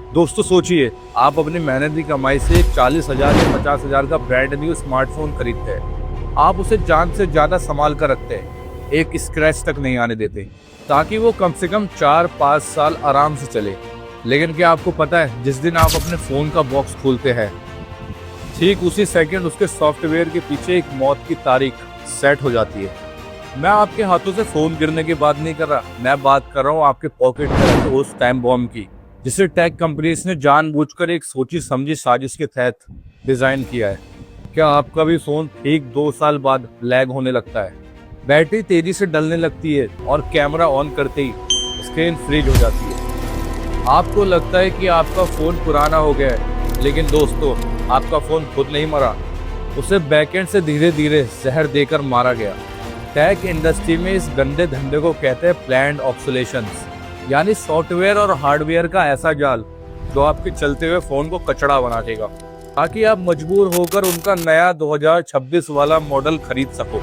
दोस्तों सोचिए, आप अपनी मेहनत की कमाई से 40,000 या 50,000 का ब्रांड न्यू स्मार्टफोन खरीदते हैं। आप उसे जान से ज्यादा संभाल कर रखते हैं, एक स्क्रैच तक नहीं आने देते, ताकि वो कम से कम 4-5 साल आराम से चले। लेकिन क्या आपको पता है, जिस दिन आप अपने फोन का बॉक्स खोलते हैं, ठीक उसी सेकंड उसके सॉफ्टवेयर के पीछे एक मौत की तारीख सेट हो जाती है। मैं आपके हाथों से फोन गिरने की बात नहीं कर रहा, मैं बात कर रहा हूँ आपके पॉकेट में रखे उस टाइम बॉम्ब की, जिसे टेक कंपनीज ने जानबूझकर एक सोची समझी साजिश के तहत डिजाइन किया है। क्या आपका भी फोन ठीक 2 साल बाद लैग होने लगता है, बैटरी तेजी से डलने लगती है और कैमरा ऑन करते ही स्क्रीन फ्रीज हो जाती है? आपको लगता है कि आपका फोन पुराना हो गया है, लेकिन दोस्तों आपका फोन खुद नहीं मरा, उसे बैकएंड से धीरे धीरे जहर देकर मारा गया। टेक इंडस्ट्री में इस गंदे धंधे को कहते हैं प्लैंड ऑब्सोलेशंस, यानी सॉफ्टवेयर और हार्डवेयर का ऐसा जाल जो आपके चलते हुए फोन को कचड़ा बना देगा, ताकि आप मजबूर होकर उनका नया 2026 वाला मॉडल खरीद सको।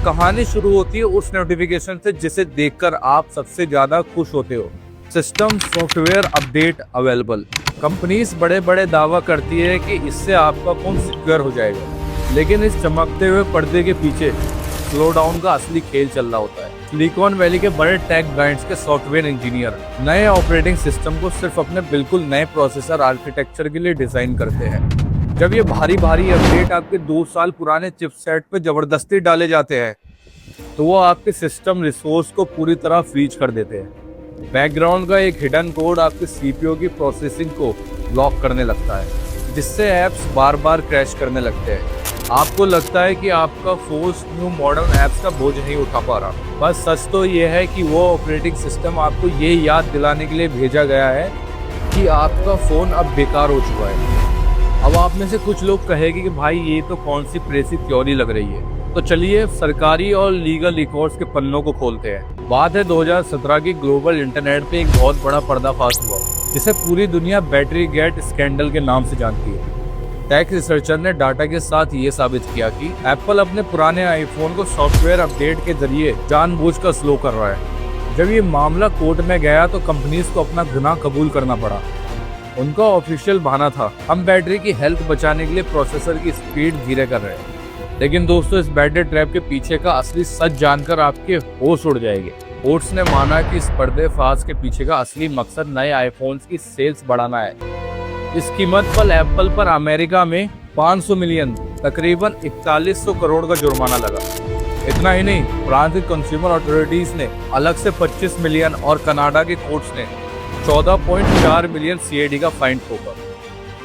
कहानी शुरू होती है उस नोटिफिकेशन से जिसे देखकर आप सबसे ज्यादा खुश होते हो, system software update available. Companies बड़े बड़े दावा करती है कि इससे आपका फोन सिक्योर हो जाएगा, लेकिन इस चमकते हुए पर्दे के पीछे स्लो डाउन का असली खेल चल रहा होता है। सिलिकॉन वैली के बड़े टेक ब्रांड्स के सॉफ्टवेयर इंजीनियर नए ऑपरेटिंग सिस्टम को सिर्फ अपने बिल्कुल नए प्रोसेसर आर्किटेक्चर के लिए डिजाइन करते हैं। जब ये भारी भारी अपडेट आपके 2 साल पुराने चिपसेट पे जबरदस्ती डाले जाते हैं, तो वो आपके सिस्टम रिसोर्स को पूरी तरह फ्रीज कर देते हैं। बैकग्राउंड का एक हिडन कोड आपके सीपीयू की प्रोसेसिंग को ब्लॉक करने लगता है, जिससे ऐप्स बार बार क्रैश करने लगते हैं। आपको लगता है कि आपका फोन न्यू मॉडर्न ऐप्स का बोझ नहीं उठा पा रहा, बस सच तो ये है कि वो ऑपरेटिंग सिस्टम आपको ये याद दिलाने के लिए भेजा गया है कि आपका फोन अब बेकार हो चुका है। अब आप में से कुछ लोग कहेंगे कि भाई ये तो कौन सी प्रेसी थ्योरी लग रही है। तो चलिए सरकारी और लीगल रिकॉर्ड्स के पन्नों को खोलते हैं। बात है 2017 की ग्लोबल इंटरनेट पे एक बहुत बड़ा पर्दाफाश हुआ, जिसे पूरी दुनिया बैटरी गेट स्कैंडल के नाम से जानती है। टेक रिसर्चर ने डाटा के साथ ये साबित किया कि एप्पल अपने पुराने आईफोन को सॉफ्टवेयर अपडेट के जरिए जानबूझकर स्लो कर रहा है। जब ये मामला कोर्ट में गया तो कंपनीज को अपना गुनाह कबूल करना पड़ा। उनका ऑफिशियल बहाना था, हम बैटरी की हेल्थ बचाने के लिए प्रोसेसर की स्पीड धीरे कर रहे हैं। लेकिन दोस्तों, इस बैटरी ट्रैप के पीछे का असली सच जानकर आपके होश उड़ जाएंगे। कोर्ट्स ने माना कि इस पर्देफाश के पीछे का असली मकसद नए आईफोन्स की सेल्स बढ़ाना है। इस कीमत पर एप्पल पर अमेरिका में 500 मिलियन तकरीबन 4100 करोड़ का जुर्माना लगा। इतना ही नहीं, फ्रांस की कंज्यूमर अथॉरिटीज ने अलग से 25 मिलियन और कनाडा के कोर्ट्स ने 14.4 मिलियन सीएडी का फाइन ठोका।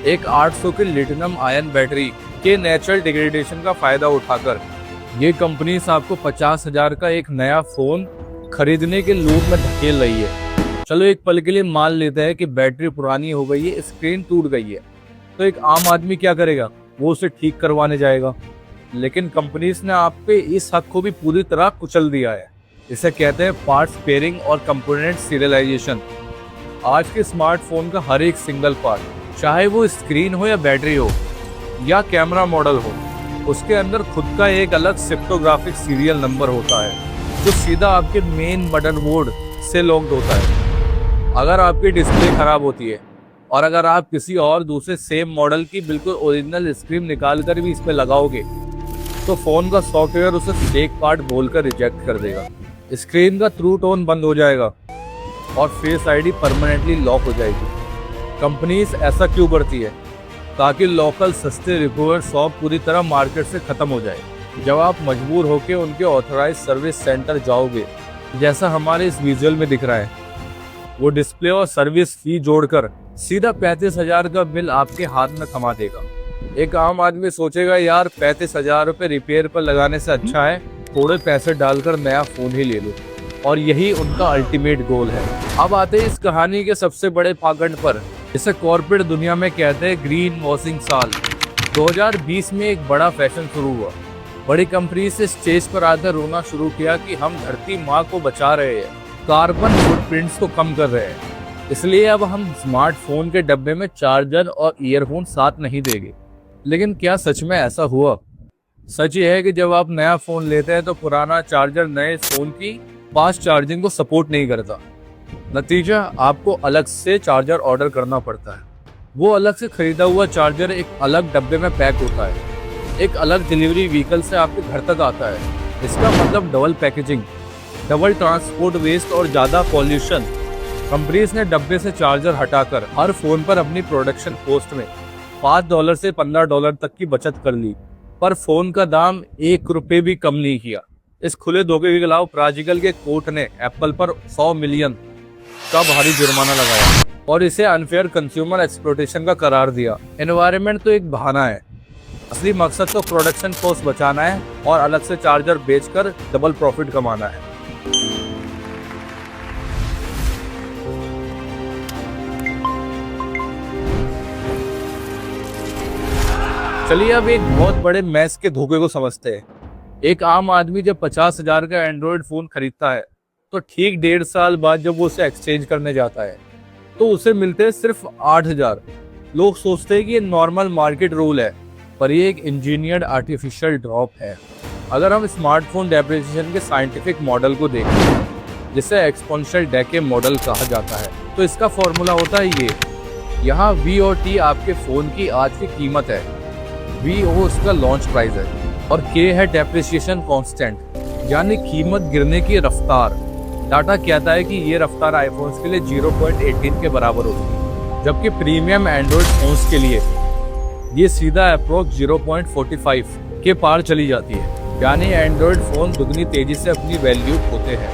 एक 800 की लिथियम आयन बैटरी के नेचुरल डिग्रेडेशन का फायदा उठाकर ये कंपनीज आपको 50,000 का एक नया फोन खरीदने के लूप में धकेल रही है। चलो एक पल के लिए मान लेते हैं कि बैटरी पुरानी हो गई है, स्क्रीन टूट गई है, तो एक आम आदमी क्या करेगा? वो उसे ठीक करवाने जाएगा। लेकिन कंपनीज ने आप पे इस हक को भी पूरी तरह कुचल दिया है। इसे कहते हैं पार्ट्स पेयरिंग और कंपोनेंट सीरियलाइजेशन। आज के स्मार्टफोन का हर एक सिंगल पार्ट, चाहे वो स्क्रीन हो या बैटरी हो या कैमरा मॉडल हो, उसके अंदर खुद का एक अलग क्रिप्टोग्राफिक सीरियल नंबर होता है, जो सीधा आपके मेन मदरबोर्ड से लॉक्ड होता है। अगर आपकी डिस्प्ले खराब होती है और अगर आप किसी और दूसरे सेम मॉडल की बिल्कुल ओरिजिनल स्क्रीन निकाल कर भी इस पे लगाओगे, तो फोन का सॉफ्टवेयर उसे फेक पार्ट बोलकर रिजेक्ट कर देगा। स्क्रीन का ट्रू टोन बंद हो जाएगा और फेस आईडी परमानेंटली लॉक हो जाएगी। कंपनीज ऐसा क्यों करती है? ताकि लोकल सस्ते रिपेयर शॉप पूरी तरह मार्केट से खत्म हो जाए। जब आप मजबूर होकर उनके ऑथराइज सर्विस सेंटर जाओगे, जैसा हमारे इस विजुअल में दिख रहा है, वो डिस्प्ले और सर्विस फी जोड़कर सीधा 35,000 का बिल आपके हाथ में थमा देगा। एक आम आदमी सोचेगा, यार 35,000 रुपये रिपेयर पर लगाने से अच्छा है थोड़े पैसे डालकर नया फोन ही ले लो, और यही उनका अल्टीमेट गोल है। अब आते हैं इस कहानी के सबसे बड़े पाखंड पर, जिसे कॉर्पोरेट दुनिया में कहते हैं ग्रीन वॉशिंग साल। 2020 में एक बड़ा फैशन शुरू हुआ। बड़ी कंपनी से स्टेज पर आकर रोना शुरू किया कि हम धरती माँ को बचा रहे हैं, कार्बन फुटप्रिंट्स को कम कर रहे हैं, इसलिए अब हम स्मार्टफोन के डब्बे में चार्जर और ईयरफोन साथ नहीं देंगे। लेकिन क्या सच में ऐसा हुआ? सच ये है कि जब आप नया फोन लेते हैं तो पुराना चार्जर नए फोन की फास्ट चार्जिंग को सपोर्ट नहीं करता। नतीजा, आपको अलग से चार्जर ऑर्डर करना पड़ता है। वो अलग से खरीदा हुआ चार्जर एक अलग डब्बे में पैक होता है, एक अलग डिलीवरी व्हीकल से आपके घर तक आता है। इसका मतलब double packaging, double transport waste और ज़्यादा पॉल्यूशन। कंपनीज ने डब्बे से चार्जर हटाकर हर फोन पर अपनी प्रोडक्शन कॉस्ट में $5 से $15 तक की बचत कर ली, पर फोन का दाम ₹1 भी कम नहीं किया। इस खुले धोखे के खिलाफ ब्राजील के कोर्ट ने एप्पल पर 100 मिलियन का भारी जुर्माना लगाया और इसे अनफेयर कंज्यूमर एक्सप्लॉयटेशन का करार दिया। एनवायरनमेंट तो एक बहाना है, असली मकसद तो प्रोडक्शन कॉस्ट बचाना है और अलग से चार्जर बेचकर डबल प्रॉफिट कमाना है। चलिए अब एक बहुत बड़े मैस के धोखे को समझते हैं। एक आम आदमी जब 50,000 का एंड्रॉयड फोन खरीदता है तो ठीक 1.5 साल बाद जब वो उसे एक्सचेंज करने जाता है तो उसे मिलते हैं सिर्फ 8,000। लोग सोचते हैं कि ये नॉर्मल मार्केट रूल है, पर ये एक इंजीनियर्ड आर्टिफिशियल ड्रॉप है। अगर हम स्मार्टफोन डेप्रिसिएशन के साइंटिफिक मॉडल को देखें, जिसे एक्सपोनेंशियल डेके मॉडल कहा जाता है, तो इसका फॉर्मूला होता है ये। यहाँ V और T आपके फोन की आज की कीमत है, V उसका लॉन्च प्राइस है और K है डेप्रिसिएशन कांस्टेंट, यानी कीमत गिरने की रफ्तार। डाटा कहता है कि ये रफ्तार आईफोन्स के लिए 0.18 के बराबर होती है, जबकि प्रीमियम एंड्रॉयड फोन्स के लिए ये सीधा अप्रोक्स 0.45 के पार चली जाती है। यानी एंड्रॉयड फोन दुगनी तेजी से अपनी वैल्यू खोते हैं।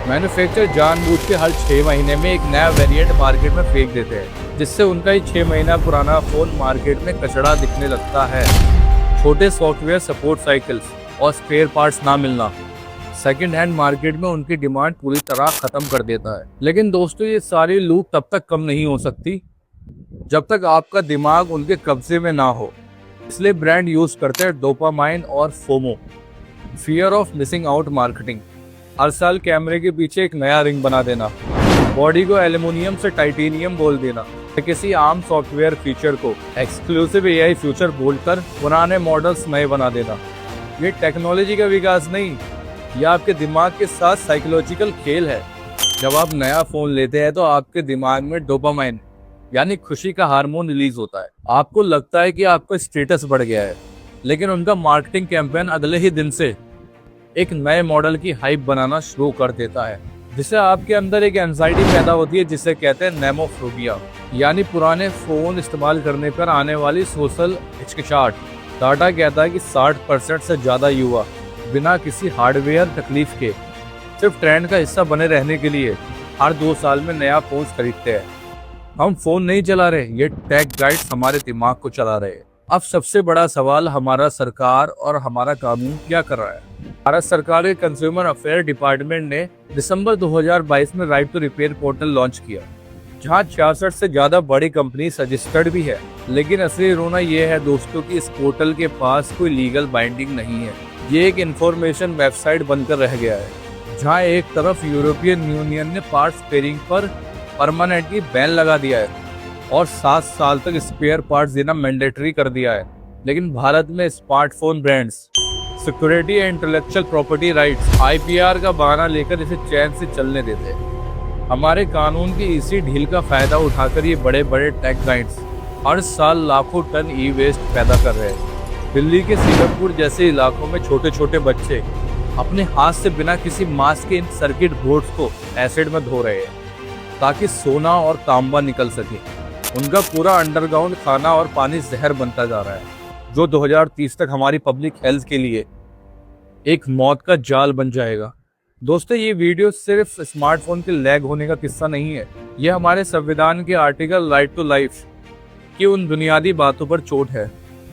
मैन्युफैक्चरर जानबूझ के हर 6 महीने में एक नया वेरिएंट मार्केट में फेंक देते हैं, जिससे उनका ही 6 महीना पुराना फोन मार्केट में कचड़ा दिखने लगता है। छोटे सॉफ्टवेयर सपोर्ट साइकिल्स और स्पेयर पार्ट्स ना मिलना सेकंड हैंड मार्केट में उनकी डिमांड पूरी तरह खत्म कर देता है। लेकिन दोस्तों, ये सारी लूट तब तक कम नहीं हो सकती जब तक आपका दिमाग उनके कब्जे में ना हो। इसलिए ब्रांड यूज करते हैं डोपामाइन और FOMO, fear of missing out marketing. हर साल कैमरे के पीछे एक नया रिंग बना देना, बॉडी को एल्युमिनियम से टाइटेनियम बोल देना, किसी आम सॉफ्टवेयर फीचर को एक्सक्लूसिव AI फीचर बोलकर पुराने मॉडल्स नए बना देना। ये टेक्नोलॉजी का विकास नहीं, यह आपके दिमाग के साथ साइकोलॉजिकल खेल है। जब आप नया फोन लेते हैं तो आपके दिमाग में डोपामाइन यानी खुशी का हार्मोन रिलीज होता है। आपको लगता है कि आपका स्टेटस बढ़ गया है, लेकिन उनका मार्केटिंग कैंपेन अगले ही दिन से एक नए मॉडल की हाइप बनाना शुरू कर देता है, जिससे आपके अंदर एक एंजाइटी पैदा होती है, जिसे कहते हैं नेमोफोबिया, यानी पुराने फोन इस्तेमाल करने पर आने वाली सोशल हिचकिचाहट। डाटा कहता है कि 60% से ज्यादा युवा बिना किसी हार्डवेयर तकलीफ के सिर्फ ट्रेंड का हिस्सा बने रहने के लिए हर 2 साल में नया फोन खरीदते हैं। हम फोन नहीं चला रहे, ये टेक गाइड्स हमारे दिमाग को चला रहे हैं। अब सबसे बड़ा सवाल, हमारा सरकार और हमारा कानून क्या कर रहा है? भारत सरकार के कंज्यूमर अफेयर डिपार्टमेंट ने दिसंबर 2022 में right to repair portal launch किया, जहां 66 से ज्यादा बड़ी कंपनी रजिस्टर्ड भी है। लेकिन असली रोना ये है दोस्तों कि इस पोर्टल के पास कोई लीगल बाइंडिंग नहीं है। ये एक इंफॉर्मेशन वेबसाइट बनकर रह गया है, जहां एक तरफ यूरोपियन यूनियन ने पार्ट्स पेयरिंग पर परमानेंटली बैन लगा दिया है और 7 साल तक स्पेयर पार्ट्स देना मैंडेटरी कर दिया है, लेकिन भारत में smartphone brands security and intellectual property rights IPR का बहाना लेकर इसे चैन से चलने देते हैं। हमारे कानून की इसी ढील का फायदा उठाकर ये बड़े बड़े टेक गाइड्स हर साल लाखों टन ई वेस्ट पैदा कर रहे हैं। दिल्ली के सीरमपुर जैसे इलाकों में छोटे छोटे बच्चे अपने हाथ से बिना किसी मास्क के इन सर्किट बोर्ड्स को एसिड में धो रहे हैं ताकि सोना और तांबा निकल सके। उनका पूरा अंडरग्राउंड खाना और पानी जहर बनता जा रहा है, जो 2030 तक हमारी पब्लिक हेल्थ के लिए एक मौत का जाल बन जाएगा। दोस्तों, ये वीडियो सिर्फ स्मार्टफोन के लैग होने का किस्सा नहीं है, यह हमारे संविधान के आर्टिकल राइट टू लाइफ की उन बुनियादी बातों पर चोट है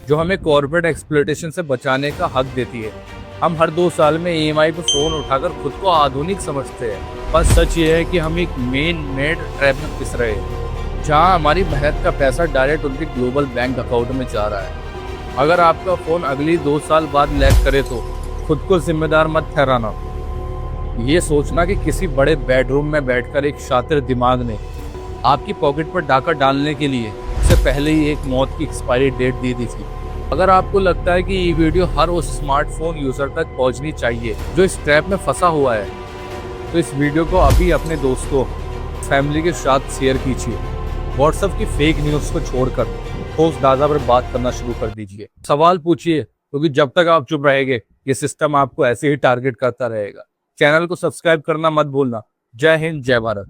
जो हमें कॉर्पोरेट एक्सप्लॉयटेशन से बचाने का हक देती है। हम हर 2 साल में EMI पर फोन उठाकर खुद को आधुनिक समझते हैं, पर सच ये है कि हम एक मेन मेड ट्रैप में पिस रहे हैं, जहां हमारी मेहनत का पैसा डायरेक्ट उनके ग्लोबल बैंक अकाउंट में जा रहा है। अगर आपका फोन अगली 2 साल बाद लैग करे तो खुद को जिम्मेदार मत ठहराना। ये सोचना कि किसी बड़े बेडरूम में बैठकर एक शातिर दिमाग ने आपकी पॉकेट पर डाका डालने के लिए उससे पहले ही एक मौत की एक्सपायरी डेट दे दी थी। अगर आपको लगता है कि ये वीडियो हर उस स्मार्टफोन यूजर तक पहुंचनी चाहिए जो इस ट्रैप में फंसा हुआ है, तो इस वीडियो को अभी अपने दोस्तों, फैमिली के साथ शेयर कीजिए। व्हाट्सएप की फेक न्यूज को छोड़कर ठोस डाटा पर बात करना शुरू कर दीजिए। सवाल पूछिए, क्योंकि जब तक आप चुप रहेंगे ये सिस्टम आपको ऐसे ही टारगेट करता रहेगा। चैनल को सब्सक्राइब करना मत भूलना। जय हिंद, जय भारत।